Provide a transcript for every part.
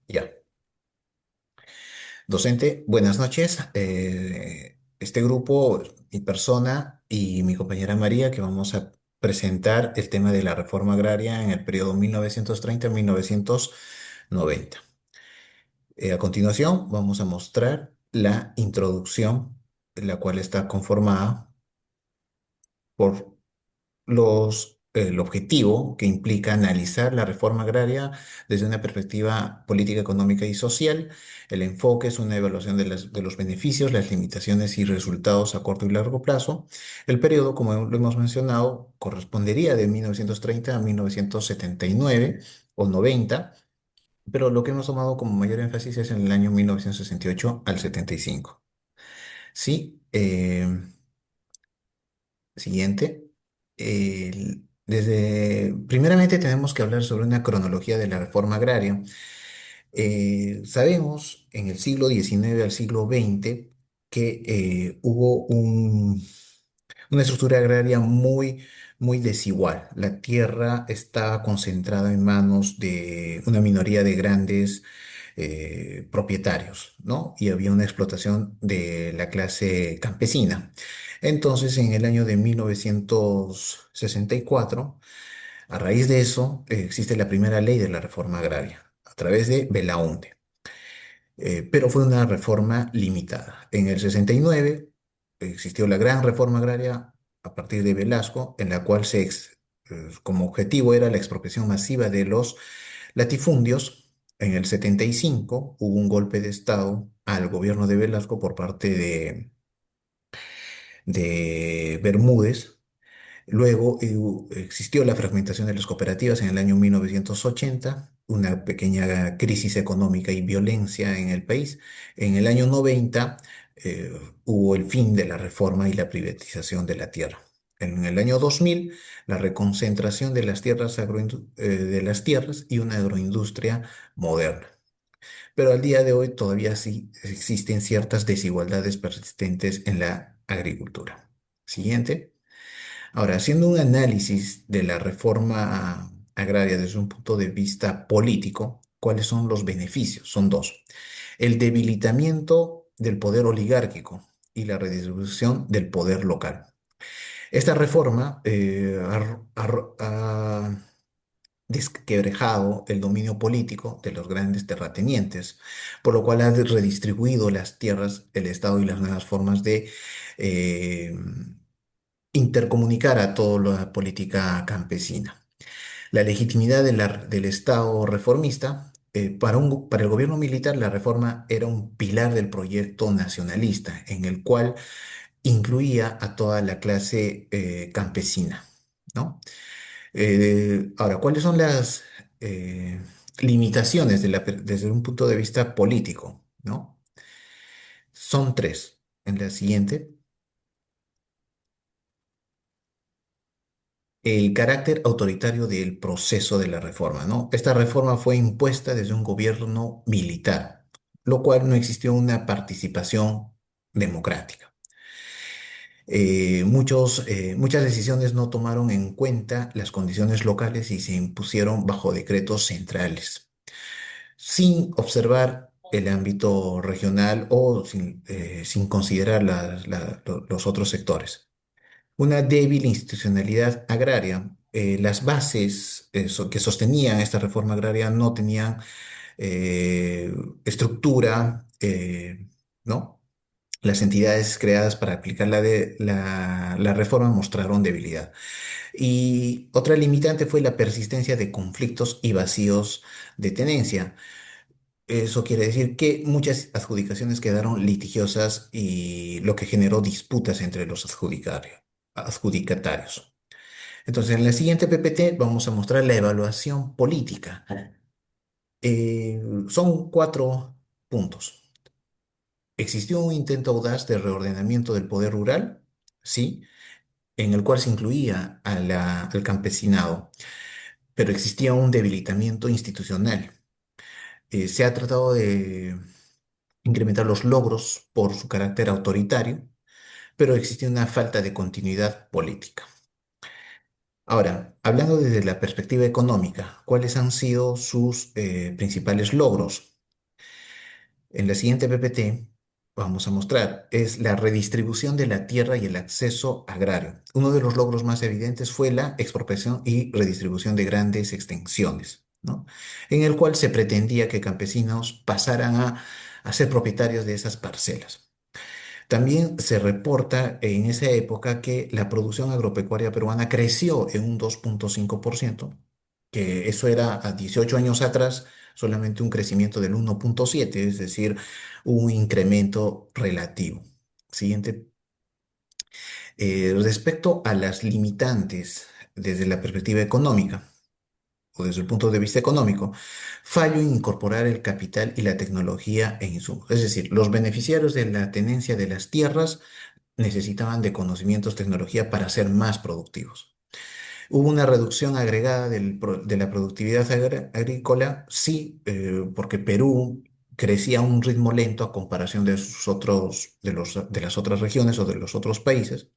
Ya. Docente, buenas noches. Este grupo, mi persona y mi compañera María, que vamos a presentar el tema de la reforma agraria en el periodo 1930-1990. A continuación, vamos a mostrar la introducción, la cual está conformada por el objetivo que implica analizar la reforma agraria desde una perspectiva política, económica y social. El enfoque es una evaluación de los beneficios, las limitaciones y resultados a corto y largo plazo. El periodo, como lo hemos mencionado, correspondería de 1930 a 1979 o 90, pero lo que hemos tomado como mayor énfasis es en el año 1968 al 75. Sí, siguiente. Primeramente tenemos que hablar sobre una cronología de la reforma agraria. Sabemos en el siglo XIX al siglo XX que hubo una estructura agraria muy desigual. La tierra estaba concentrada en manos de una minoría de grandes propietarios, ¿no? Y había una explotación de la clase campesina. Entonces, en el año de 1964, a raíz de eso, existe la primera ley de la reforma agraria, a través de Belaúnde. Pero fue una reforma limitada. En el 69 existió la gran reforma agraria a partir de Velasco, en la cual como objetivo era la expropiación masiva de los latifundios. En el 75 hubo un golpe de Estado al gobierno de Velasco por parte de Bermúdez. Luego existió la fragmentación de las cooperativas en el año 1980, una pequeña crisis económica y violencia en el país. En el año 90 eh, hubo el fin de la reforma y la privatización de la tierra. En el año 2000, la reconcentración de las de las tierras y una agroindustria moderna. Pero al día de hoy todavía sí existen ciertas desigualdades persistentes en la agricultura. Siguiente. Ahora, haciendo un análisis de la reforma agraria desde un punto de vista político, ¿cuáles son los beneficios? Son dos. El debilitamiento del poder oligárquico y la redistribución del poder local. Esta reforma ha desquebrajado el dominio político de los grandes terratenientes, por lo cual ha redistribuido las tierras, el Estado y las nuevas formas de eh, intercomunicar a toda la política campesina. La legitimidad del Estado reformista, para el gobierno militar, la reforma era un pilar del proyecto nacionalista, en el cual incluía a toda la clase campesina, ¿no? Ahora, ¿cuáles son las limitaciones desde un punto de vista político, ¿no? Son tres. En la siguiente. El carácter autoritario del proceso de la reforma, ¿no? Esta reforma fue impuesta desde un gobierno militar, lo cual no existió una participación democrática. Muchas decisiones no tomaron en cuenta las condiciones locales y se impusieron bajo decretos centrales, sin observar el ámbito regional o sin considerar los otros sectores. Una débil institucionalidad agraria. Las bases que sostenían esta reforma agraria no tenían eh, estructura, ¿no? Las entidades creadas para aplicar la reforma mostraron debilidad. Y otra limitante fue la persistencia de conflictos y vacíos de tenencia. Eso quiere decir que muchas adjudicaciones quedaron litigiosas y lo que generó disputas entre los adjudicatarios. Entonces, en la siguiente PPT vamos a mostrar la evaluación política. Son cuatro puntos. ¿Existió un intento audaz de reordenamiento del poder rural? Sí, en el cual se incluía al campesinado, pero existía un debilitamiento institucional. Se ha tratado de incrementar los logros por su carácter autoritario, pero existía una falta de continuidad política. Ahora, hablando desde la perspectiva económica, ¿cuáles han sido sus principales logros? En la siguiente PPT vamos a mostrar, es la redistribución de la tierra y el acceso agrario. Uno de los logros más evidentes fue la expropiación y redistribución de grandes extensiones, ¿no? En el cual se pretendía que campesinos pasaran a ser propietarios de esas parcelas. También se reporta en esa época que la producción agropecuaria peruana creció en un 2,5%, que eso era a 18 años atrás solamente un crecimiento del 1,7, es decir, un incremento relativo. Siguiente. Respecto a las limitantes desde la perspectiva económica o desde el punto de vista económico, fallo en incorporar el capital y la tecnología en insumos. Es decir, los beneficiarios de la tenencia de las tierras necesitaban de conocimientos, tecnología para ser más productivos. ¿Hubo una reducción agregada de la productividad agrícola? Sí, porque Perú crecía a un ritmo lento a comparación de sus otros, de las otras regiones o de los otros países.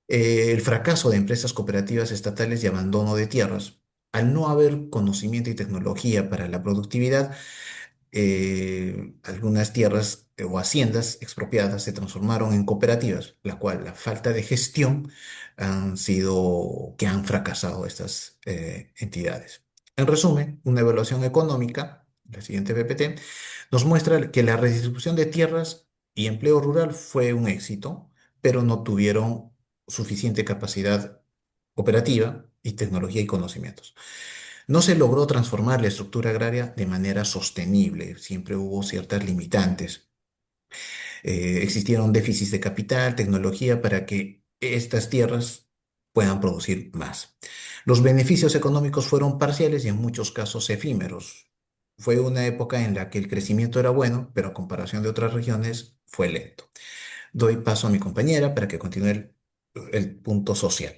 El fracaso de empresas cooperativas estatales y abandono de tierras. Al no haber conocimiento y tecnología para la productividad, algunas tierras o haciendas expropiadas se transformaron en cooperativas, la cual la falta de gestión que han fracasado estas entidades. En resumen, una evaluación económica, la siguiente PPT, nos muestra que la redistribución de tierras y empleo rural fue un éxito, pero no tuvieron suficiente capacidad operativa y tecnología y conocimientos. No se logró transformar la estructura agraria de manera sostenible, siempre hubo ciertas limitantes. Existieron déficits de capital, tecnología para que estas tierras puedan producir más. Los beneficios económicos fueron parciales y en muchos casos efímeros. Fue una época en la que el crecimiento era bueno, pero a comparación de otras regiones fue lento. Doy paso a mi compañera para que continúe el punto social.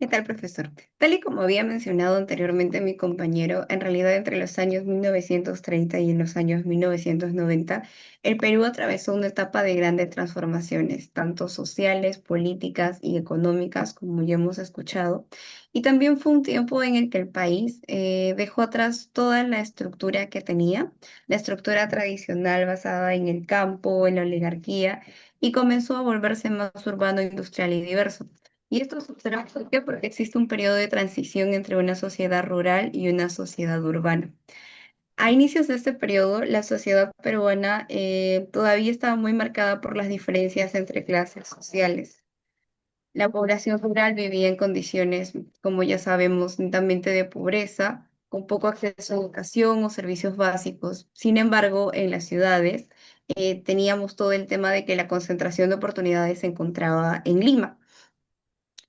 ¿Qué tal, profesor? Tal y como había mencionado anteriormente mi compañero, en realidad entre los años 1930 y en los años 1990, el Perú atravesó una etapa de grandes transformaciones, tanto sociales, políticas y económicas, como ya hemos escuchado. Y también fue un tiempo en el que el país dejó atrás toda la estructura que tenía, la estructura tradicional basada en el campo, en la oligarquía, y comenzó a volverse más urbano, industrial y diverso. Y esto sucederá ¿por qué? Porque existe un periodo de transición entre una sociedad rural y una sociedad urbana. A inicios de este periodo, la sociedad peruana todavía estaba muy marcada por las diferencias entre clases sociales. La población rural vivía en condiciones, como ya sabemos, netamente de pobreza, con poco acceso a educación o servicios básicos. Sin embargo, en las ciudades teníamos todo el tema de que la concentración de oportunidades se encontraba en Lima,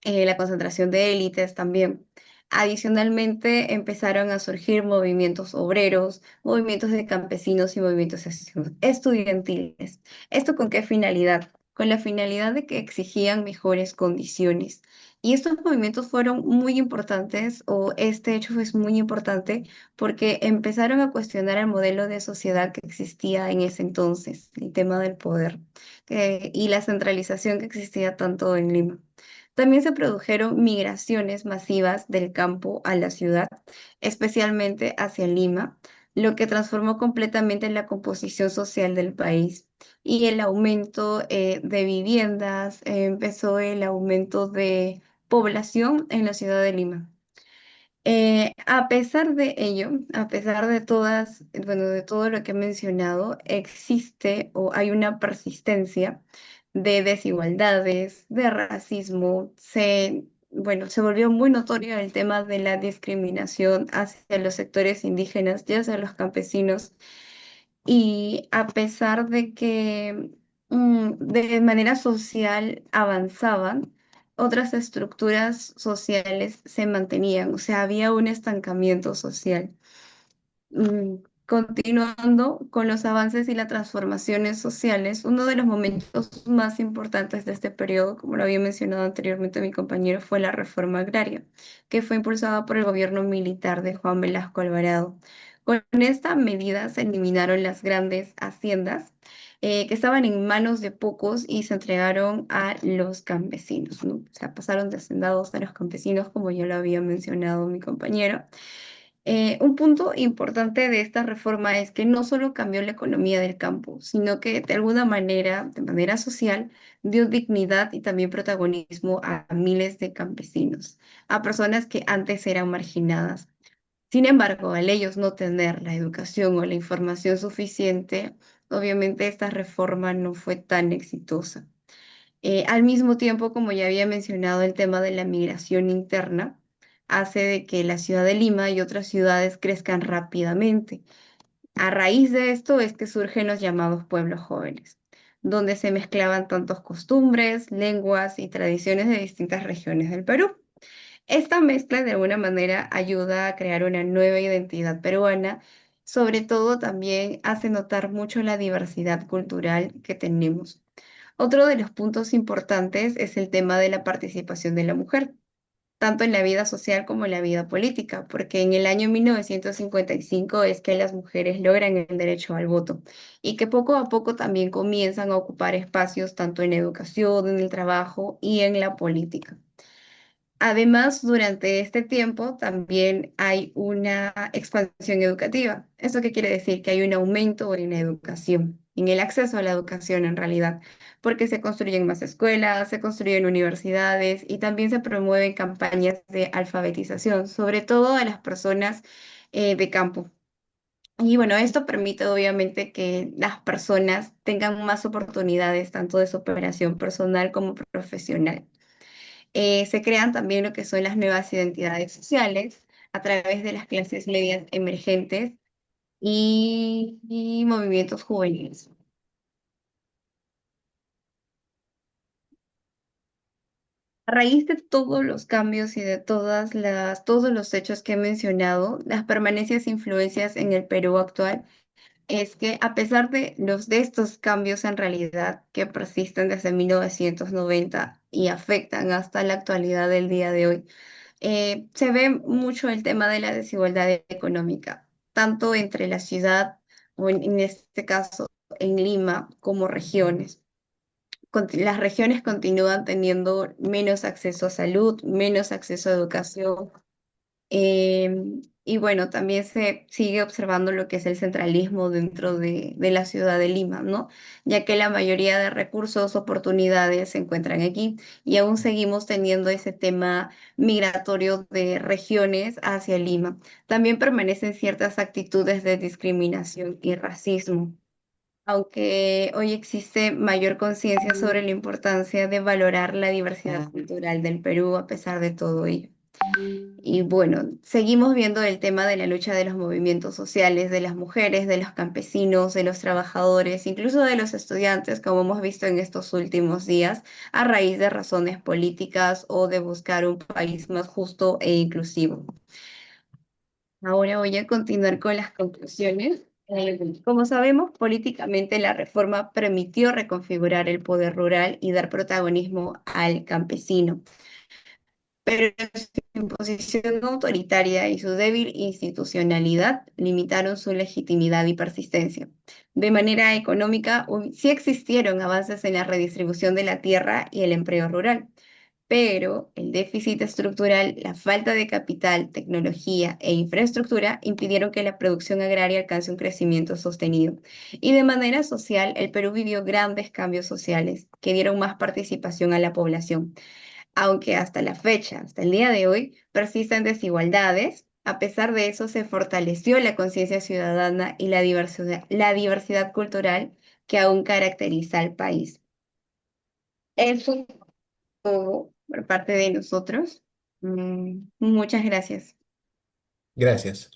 la concentración de élites también. Adicionalmente, empezaron a surgir movimientos obreros, movimientos de campesinos y movimientos estudiantiles. ¿Esto con qué finalidad? Con la finalidad de que exigían mejores condiciones. Y estos movimientos fueron muy importantes, o este hecho es muy importante, porque empezaron a cuestionar el modelo de sociedad que existía en ese entonces, el tema del poder, y la centralización que existía tanto en Lima. También se produjeron migraciones masivas del campo a la ciudad, especialmente hacia Lima, lo que transformó completamente la composición social del país. Y el aumento de viviendas, empezó el aumento de población en la ciudad de Lima. A pesar de ello, a pesar de todas, bueno, de todo lo que he mencionado, existe o hay una persistencia de desigualdades, de racismo. Bueno, se volvió muy notorio el tema de la discriminación hacia los sectores indígenas, ya sea los campesinos, y a pesar de que de manera social avanzaban, otras estructuras sociales se mantenían, o sea, había un estancamiento social. Mm, Continuando con los avances y las transformaciones sociales, uno de los momentos más importantes de este periodo, como lo había mencionado anteriormente mi compañero, fue la reforma agraria, que fue impulsada por el gobierno militar de Juan Velasco Alvarado. Con esta medida se eliminaron las grandes haciendas que estaban en manos de pocos y se entregaron a los campesinos, ¿no? O sea, pasaron de hacendados a los campesinos, como ya lo había mencionado mi compañero. Un punto importante de esta reforma es que no solo cambió la economía del campo, sino que de alguna manera, de manera social, dio dignidad y también protagonismo a miles de campesinos, a personas que antes eran marginadas. Sin embargo, al ellos no tener la educación o la información suficiente, obviamente esta reforma no fue tan exitosa. Al mismo tiempo, como ya había mencionado, el tema de la migración interna hace de que la ciudad de Lima y otras ciudades crezcan rápidamente. A raíz de esto es que surgen los llamados pueblos jóvenes, donde se mezclaban tantos costumbres, lenguas y tradiciones de distintas regiones del Perú. Esta mezcla de alguna manera ayuda a crear una nueva identidad peruana, sobre todo también hace notar mucho la diversidad cultural que tenemos. Otro de los puntos importantes es el tema de la participación de la mujer, tanto en la vida social como en la vida política, porque en el año 1955 es que las mujeres logran el derecho al voto y que poco a poco también comienzan a ocupar espacios tanto en la educación, en el trabajo y en la política. Además, durante este tiempo también hay una expansión educativa. ¿Eso qué quiere decir? Que hay un aumento en la educación, en el acceso a la educación en realidad, porque se construyen más escuelas, se construyen universidades y también se promueven campañas de alfabetización, sobre todo a las personas de campo. Y bueno, esto permite obviamente que las personas tengan más oportunidades, tanto de superación personal como profesional. Se crean también lo que son las nuevas identidades sociales a través de las clases medias emergentes y movimientos juveniles. A raíz de todos los cambios y de todos los hechos que he mencionado, las permanentes influencias en el Perú actual es que a pesar de estos cambios en realidad que persisten desde 1990 y afectan hasta la actualidad del día de hoy, se ve mucho el tema de la desigualdad económica, tanto entre la ciudad o en este caso en Lima como regiones. Las regiones continúan teniendo menos acceso a salud, menos acceso a educación, y bueno, también se sigue observando lo que es el centralismo dentro de la ciudad de Lima, ¿no? Ya que la mayoría de recursos, oportunidades se encuentran aquí y aún seguimos teniendo ese tema migratorio de regiones hacia Lima. También permanecen ciertas actitudes de discriminación y racismo. Aunque hoy existe mayor conciencia sobre la importancia de valorar la diversidad cultural del Perú a pesar de todo ello. Y bueno, seguimos viendo el tema de la lucha de los movimientos sociales, de las mujeres, de los campesinos, de los trabajadores, incluso de los estudiantes, como hemos visto en estos últimos días, a raíz de razones políticas o de buscar un país más justo e inclusivo. Ahora voy a continuar con las conclusiones. Como sabemos, políticamente la reforma permitió reconfigurar el poder rural y dar protagonismo al campesino, pero su imposición autoritaria y su débil institucionalidad limitaron su legitimidad y persistencia. De manera económica, sí existieron avances en la redistribución de la tierra y el empleo rural, pero el déficit estructural, la falta de capital, tecnología e infraestructura impidieron que la producción agraria alcance un crecimiento sostenido. Y de manera social, el Perú vivió grandes cambios sociales que dieron más participación a la población, aunque hasta la fecha, hasta el día de hoy, persisten desigualdades. A pesar de eso, se fortaleció la conciencia ciudadana y la diversidad cultural que aún caracteriza al país. Eso es todo por parte de nosotros. Muchas gracias. Gracias.